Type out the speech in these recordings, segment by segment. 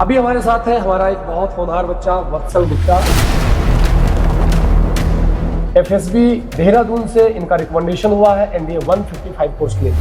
अभी हमारे साथ है हमारा एक बहुत होनहार बच्चा वत्सल गुप्ता। FSB देहरादून से इनका रिकमेंडेशन हुआ है NDA 155 कोर्स के लिए।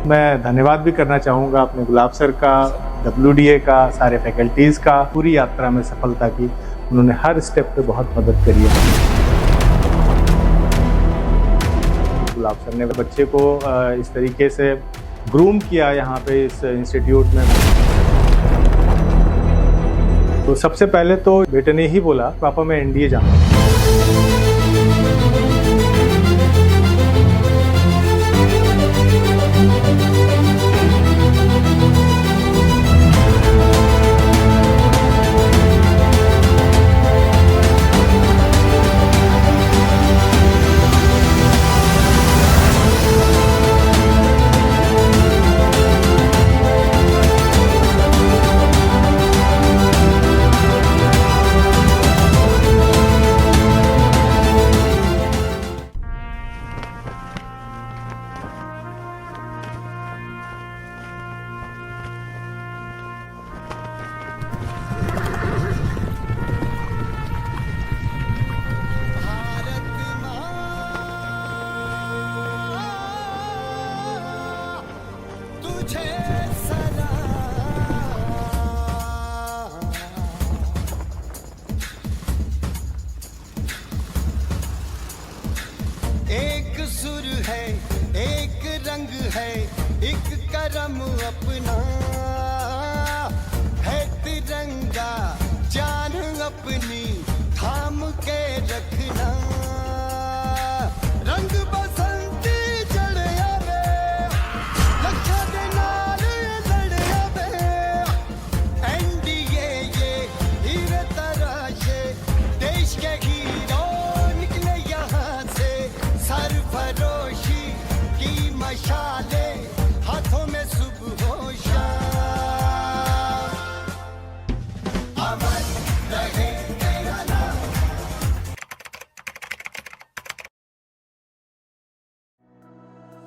मैं धन्यवाद भी करना चाहूँगा अपने गुलाब सर का, WDA का, सारे फैकल्टीज़ का। पूरी यात्रा में सफलता की उन्होंने हर स्टेप पे बहुत मदद करी है। गुलाब सर ने बच्चे को इस तरीके से ग्रूम किया यहाँ पे इस इंस्टीट्यूट में। तो सबसे पहले तो बेटे ने ही बोला पापा मैं NDA जाऊँगा। एक सुर है, एक रंग है, एक करम अपना है तिरंगा, जान अपनी थाम के रखना। रंग बसंती चढ़ आवे, लखा दे नाल लड़ आवे। NDA ये हीरे तराशे, देश के हीरो निकले यहाँ से। सरफरोशी की मशाले, हाथों में सुबह हो शाम। अमर रहे तेरा नाम।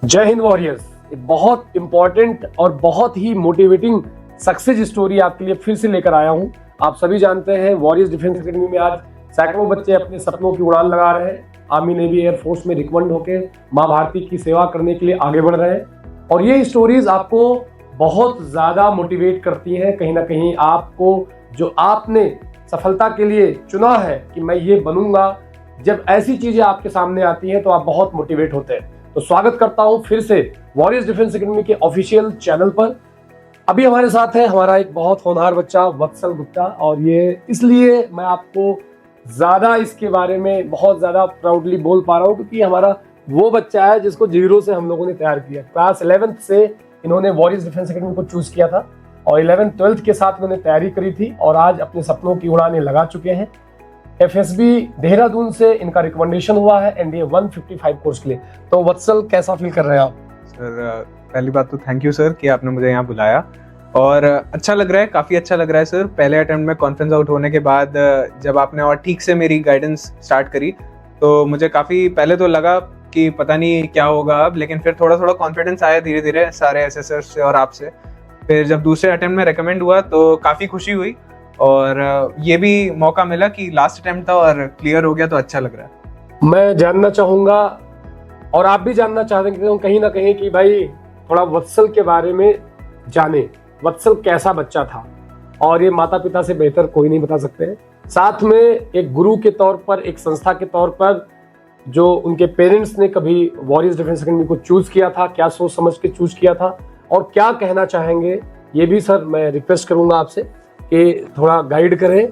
जय हिंद वॉरियर्स। एक बहुत इंपॉर्टेंट और बहुत ही मोटिवेटिंग सक्सेस स्टोरी आपके लिए फिर से लेकर आया हूं। आप सभी जानते हैं वॉरियर्स डिफेंस एकेडमी में आज सैकड़ों बच्चे अपने सपनों की उड़ान लगा रहे हैं। आर्मी, नेवी, एयरफोर्स में रिकमेंड होकर माँ भारती की सेवा करने के लिए आगे बढ़ रहे हैं। और ये स्टोरीज आपको बहुत ज्यादा मोटिवेट करती हैं। कहीं ना कहीं आपको जो आपने सफलता के लिए चुना है कि मैं ये बनूंगा, जब ऐसी चीजें आपके सामने आती हैं तो आप बहुत मोटिवेट होते हैं। तो स्वागत करता हूं फिर से वॉरियर्स डिफेंस एकेडमी के ऑफिशियल चैनल पर। अभी हमारे साथ है हमारा एक बहुत होनहार बच्चा वत्सल गुप्ता, और ये इसलिए मैं आपको ज्यादा इसके बारे में बहुत ज्यादा प्राउडली बोल पा रहा हूँ क्योंकि हमारा वो बच्चा है जिसको जीरो से हम लोगों ने तैयार किया। क्लास 11th से इन्होंने वॉरियर्स डिफेंस एकेडमी को चूज किया था और 11th 12th के साथ इन्होंने तैयारी करी थी और आज अपने सपनों की उड़ानें लगा चुके हैं। FSB देहरादून से इनका रिकमेंडेशन हुआ है NDA 155 कोर्स के लिए। तो वत्सल, कैसा फील कर रहे हैं आप? सर पहली बात तो थैंक यू सर कि आपने मुझे यहाँ बुलाया और अच्छा लग रहा है, काफ़ी अच्छा लग रहा है सर। पहले अटेम्प्ट में कॉन्फ्रेंस आउट होने के बाद जब आपने और ठीक से मेरी गाइडेंस स्टार्ट करी तो मुझे काफ़ी पहले तो लगा कि पता नहीं क्या होगा अब, लेकिन फिर थोड़ा थोड़ा कॉन्फिडेंस आया धीरे धीरे सारे एसेसर्स से और आपसे। फिर जब दूसरे अटेम्प्ट में रिकमेंड हुआ तो काफ़ी खुशी हुई और ये भी मौका मिला कि लास्ट अटेम्प्ट था और क्लियर हो गया तो अच्छा लग रहा है। मैं जानना चाहूँगा और आप भी जानना चाहते हैं कहीं ना कहीं कि भाई थोड़ा वत्सल के बारे में जाने। वत्सल कैसा बच्चा था और ये माता पिता से बेहतर कोई नहीं बता सकते हैं। साथ में एक गुरु के तौर पर, एक संस्था के तौर पर जो उनके पेरेंट्स ने कभी वॉरियर्स डिफेंस एकेडमी को चूज किया था, क्या सोच समझ के चूज किया था और क्या कहना चाहेंगे, ये भी सर मैं रिक्वेस्ट करूंगा आपसे कि थोड़ा गाइड करें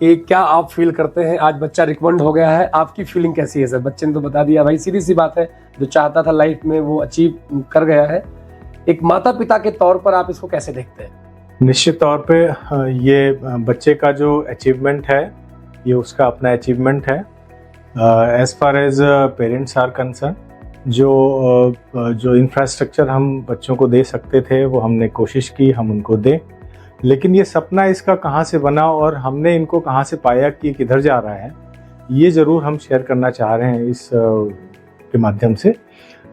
कि क्या आप फील करते हैं। आज बच्चा रिकमेंड हो गया है, आपकी फीलिंग कैसी है सर? बच्चे ने तो बता दिया भाई, सीधी सी बात है, जो चाहता था लाइफ में वो अचीव कर गया है। एक माता पिता के तौर पर आप इसको कैसे देखते हैं? निश्चित तौर पे ये बच्चे का जो अचीवमेंट है ये उसका अपना अचीवमेंट है। As far as parents are concern, जो इंफ्रास्ट्रक्चर हम बच्चों को दे सकते थे वो हमने कोशिश की, हम उनको दें। लेकिन ये सपना इसका कहाँ से बना और हमने इनको कहाँ से पाया कि किधर जा रहा है, ये ज़रूर हम शेयर करना चाह रहे हैं इस के माध्यम से।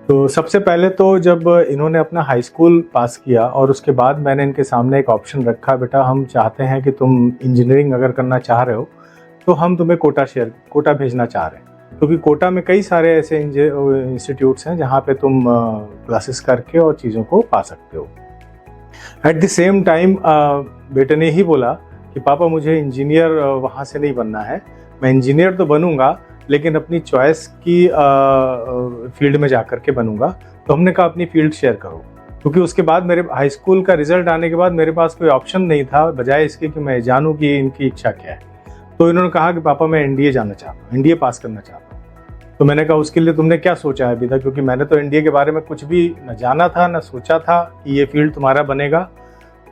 तो सबसे पहले तो जब इन्होंने अपना हाई स्कूल पास किया और उसके बाद मैंने इनके सामने एक ऑप्शन रखा, बेटा हम चाहते हैं कि तुम इंजीनियरिंग अगर करना चाह रहे हो तो हम तुम्हें कोटा भेजना चाह रहे हैं, क्योंकि कोटा में कई सारे ऐसे इंस्टीट्यूट्स हैं जहाँ पे तुम क्लासेस करके और चीज़ों को पा सकते हो। एट द सेम टाइम बेटे ने ही बोला कि पापा मुझे इंजीनियर वहाँ से नहीं बनना है, मैं इंजीनियर तो बनूंगा लेकिन अपनी चॉइस की फील्ड में जा कर के बनूंगा। तो हमने कहा अपनी फील्ड शेयर करो, क्योंकि उसके बाद मेरे हाई स्कूल का रिजल्ट आने के बाद मेरे पास कोई ऑप्शन नहीं था बजाय इसके कि मैं जानूं कि इनकी इच्छा क्या है। तो इन्होंने कहा कि पापा मैं एनडीए जाना चाहता हूँ, एनडीए पास करना चाहता हूँ। तो मैंने कहा उसके लिए तुमने क्या सोचा है अभी तक, क्योंकि मैंने तो एनडीए के बारे में कुछ भी न जाना था न सोचा था कि ये फील्ड तुम्हारा बनेगा।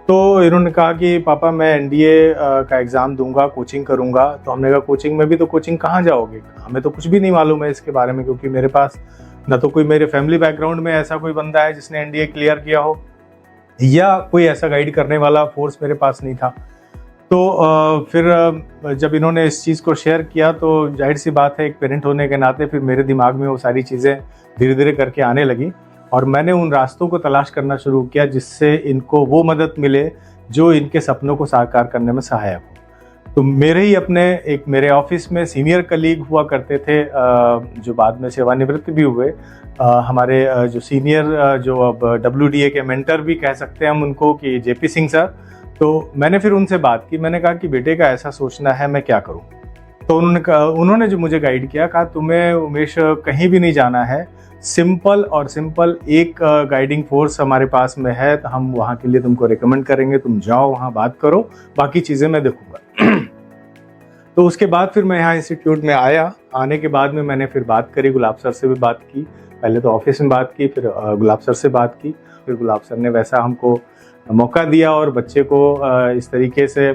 तो इन्होंने कहा कि पापा मैं एनडीए का एग्ज़ाम दूंगा, कोचिंग करूंगा। तो हमने कहा कोचिंग में भी तो कोचिंग कहाँ जाओगे, हमें तो कुछ भी नहीं मालूम है इसके बारे में, क्योंकि मेरे पास ना तो कोई मेरे फैमिली बैकग्राउंड में ऐसा कोई बंदा है जिसने एनडीए क्लियर किया हो या कोई ऐसा गाइड करने वाला फोर्स मेरे पास नहीं था। तो फिर जब इन्होंने इस चीज़ को शेयर किया तो जाहिर सी बात है एक पेरेंट होने के नाते फिर मेरे दिमाग में वो सारी चीज़ें धीरे धीरे करके आने लगी और मैंने उन रास्तों को तलाश करना शुरू किया जिससे इनको वो मदद मिले जो इनके सपनों को साकार करने में सहायक हो। तो मेरे ऑफिस में सीनियर कलीग हुआ करते थे जो बाद में सेवानिवृत्त भी हुए, हमारे जो सीनियर जो अब WDA के मेंटर भी कह सकते हैं हम उनको कि JP सिंह सर। तो मैंने फिर उनसे बात की, मैंने कहा कि बेटे का ऐसा सोचना है, मैं क्या करूं। तो उन्होंने जो मुझे गाइड किया, कहा तुम्हें उमेश कहीं भी नहीं जाना है, सिंपल एक गाइडिंग फोर्स हमारे पास में है, तो हम वहाँ के लिए तुमको रिकमेंड करेंगे, तुम जाओ वहाँ बात करो, बाकी चीज़ें मैं देखूंगा। तो उसके बाद फिर मैं यहाँ इंस्टीट्यूट में आया। आने के बाद में मैंने फिर बात करी, गुलाब सर से भी बात की, पहले तो ऑफिस में बात की, फिर गुलाब सर से बात की। फिर गुलाब सर ने वैसा हमको मौका दिया और बच्चे को इस तरीके से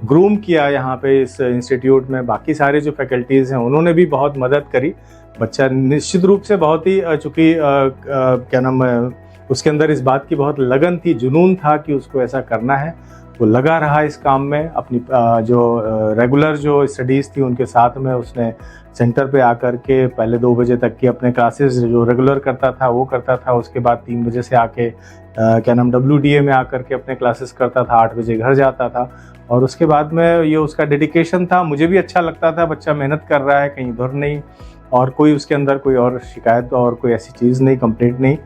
ग्रूम किया यहाँ पे इस इंस्टीट्यूट में। बाकी सारे जो फैकल्टीज़ हैं उन्होंने भी बहुत मदद करी। बच्चा निश्चित रूप से बहुत ही चूँकि क्या नाम है, उसके अंदर इस बात की बहुत लगन थी, जुनून था कि उसको ऐसा करना है। वो लगा रहा इस काम में, अपनी जो रेगुलर जो स्टडीज़ थी उनके साथ में उसने सेंटर पे आकर के पहले 2 बजे तक की अपने क्लासेस जो रेगुलर करता था वो करता था। उसके बाद 3 बजे से आके क्या नाम WDA में आकर के अपने क्लासेस करता था, 8 बजे घर जाता था। और उसके बाद में ये उसका डेडिकेशन था, मुझे भी अच्छा लगता था, बच्चा मेहनत कर रहा है, कहीं इधर नहीं और कोई उसके अंदर कोई और शिकायत और कोई ऐसी चीज़ नहीं, कंप्लेंट नहीं।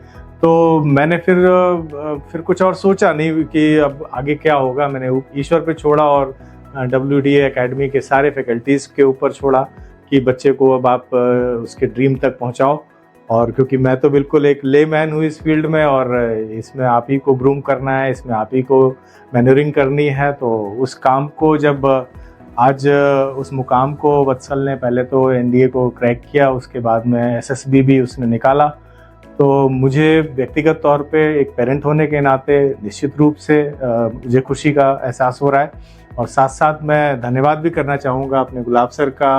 तो मैंने फिर कुछ और सोचा नहीं कि अब आगे क्या होगा। मैंने ईश्वर पे छोड़ा और WDA एकेडमी के सारे फैकल्टीज़ के ऊपर छोड़ा कि बच्चे को अब आप उसके ड्रीम तक पहुंचाओ। और क्योंकि मैं तो बिल्कुल एक लेमैन हूँ इस फील्ड में और इसमें आप ही को ग्रूम करना है, इसमें आप ही को मैनरिंग करनी है। तो उस काम को जब आज उस मुकाम को वत्सल ने पहले तो NDA को क्रैक किया, उसके बाद में SSB भी उसने निकाला। तो मुझे व्यक्तिगत तौर पे एक पेरेंट होने के नाते निश्चित रूप से मुझे खुशी का एहसास हो रहा है। और साथ साथ मैं धन्यवाद भी करना चाहूँगा अपने गुलाब सर का,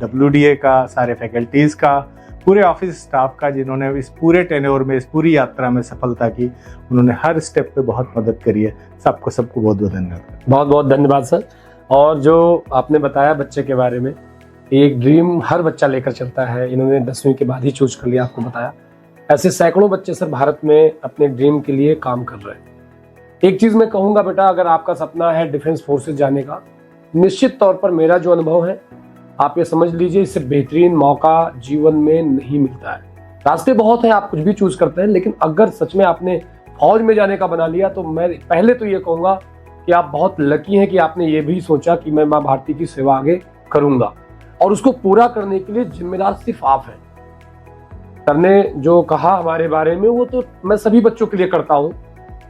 WDA का, सारे फैकल्टीज़ का, पूरे ऑफिस स्टाफ का, जिन्होंने इस पूरे टेन्योर में, इस पूरी यात्रा में सफलता की। उन्होंने हर स्टेप पे बहुत मदद करी है। सबको बहुत बहुत धन्यवाद। बहुत बहुत धन्यवाद सर। और जो आपने बताया बच्चे के बारे में, एक ड्रीम हर बच्चा लेकर चलता है। इन्होंने 10वीं के बाद ही चूज कर लिया, आपको बताया। ऐसे सैकड़ों बच्चे सर भारत में अपने ड्रीम के लिए काम कर रहे हैं। एक चीज मैं कहूंगा बेटा, अगर आपका सपना है डिफेंस फोर्सेज जाने का, निश्चित तौर पर मेरा जो अनुभव है आप ये समझ लीजिए, इससे बेहतरीन मौका जीवन में नहीं मिलता है। रास्ते बहुत हैं, आप कुछ भी चूज करते हैं, लेकिन अगर सच में आपने फौज में जाने का बना लिया तो मैं पहले तो ये कहूंगा कि आप बहुत लकी हैं कि आपने ये भी सोचा कि मैं माँ भारती की सेवा आगे करूंगा। और उसको पूरा करने के लिए जिम्मेदार सिर्फ आप हैं। सर ने जो कहा हमारे बारे में वो तो मैं सभी बच्चों के लिए करता हूँ।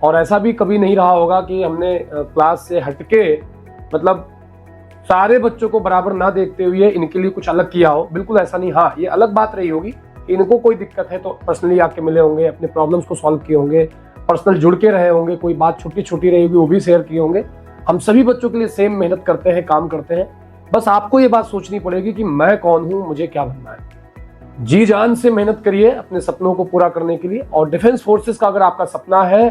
और ऐसा भी कभी नहीं रहा होगा कि हमने क्लास से हटके मतलब सारे बच्चों को बराबर ना देखते हुए इनके लिए कुछ अलग किया हो, बिल्कुल ऐसा नहीं। हाँ, ये अलग बात रही होगी कि इनको कोई दिक्कत है तो पर्सनली आके मिले होंगे, अपने प्रॉब्लम्स को सॉल्व किए होंगे, पर्सनल जुड़ के रहे होंगे, कोई बात छोटी छोटी रही होगी वो भी शेयर किए होंगे। हम सभी बच्चों के लिए सेम मेहनत करते हैं, काम करते हैं। बस आपको ये बात सोचनी पड़ेगी कि मैं कौन हूँ, मुझे क्या बनना है। जी जान से मेहनत करिए अपने सपनों को पूरा करने के लिए। और डिफेंस फोर्सेस का अगर आपका सपना है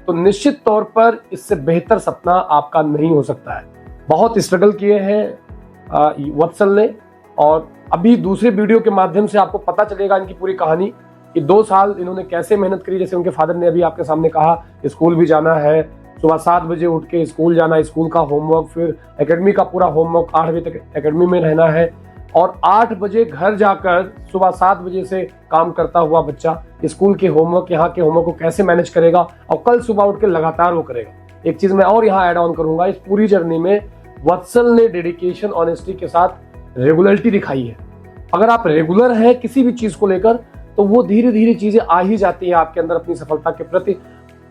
तो निश्चित तौर पर इससे बेहतर सपना आपका नहीं हो सकता है। बहुत स्ट्रगल किए हैं वत्सल ने, और अभी दूसरे वीडियो के माध्यम से आपको पता चलेगा इनकी पूरी कहानी कि 2 साल इन्होंने कैसे मेहनत करी। जैसे उनके फादर ने अभी आपके सामने कहा, स्कूल भी जाना है, सुबह 7 बजे उठ के स्कूल जाना, स्कूल का होमवर्क, फिर एकेडमी का पूरा होमवर्क, 8 बजे तक एकेडमी में रहना है और 8 बजे घर जाकर सुबह 7 बजे से काम करता हुआ बच्चा स्कूल के होमवर्क, यहाँ के होमवर्क को कैसे मैनेज करेगा और कल सुबह उठ के लगातार वो करेगा। एक चीज मैं और यहाँ ऐड ऑन करूंगा, इस पूरी जर्नी में वत्सल ने डेडिकेशन, ऑनेस्टी के साथ रेगुलरिटी दिखाई है। अगर आप रेगुलर हैं किसी भी चीज को लेकर तो वो धीरे धीरे चीजें आ ही जाती है आपके अंदर, अपनी सफलता के प्रति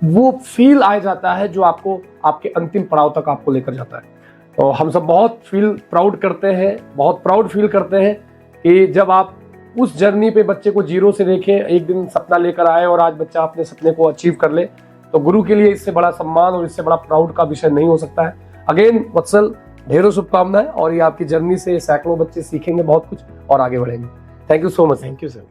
वो फील आ जाता है जो आपको आपके अंतिम पड़ाव तक आपको लेकर जाता है। तो हम सब बहुत प्राउड करते हैं, बहुत प्राउड फील करते हैं कि जब आप उस जर्नी पे बच्चे को 0 से देखें, एक दिन सपना लेकर आए और आज बच्चा अपने सपने को अचीव कर ले, तो गुरु के लिए इससे बड़ा सम्मान और इससे बड़ा प्राउड का विषय नहीं हो सकता है। अगेन वत्सल, ढेरों शुभकामनाएं और ये आपकी जर्नी से सैकड़ों बच्चे सीखेंगे बहुत कुछ और आगे बढ़ेंगे। Thank you so much. Thank you sir.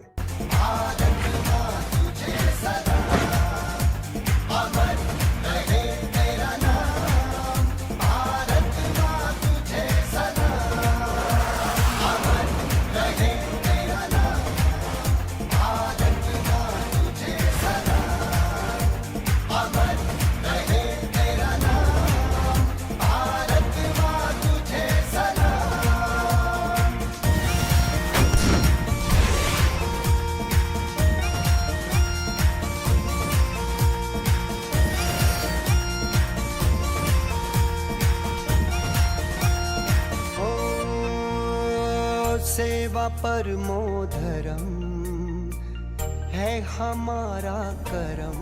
सेवा परमो धर्म है हमारा करम।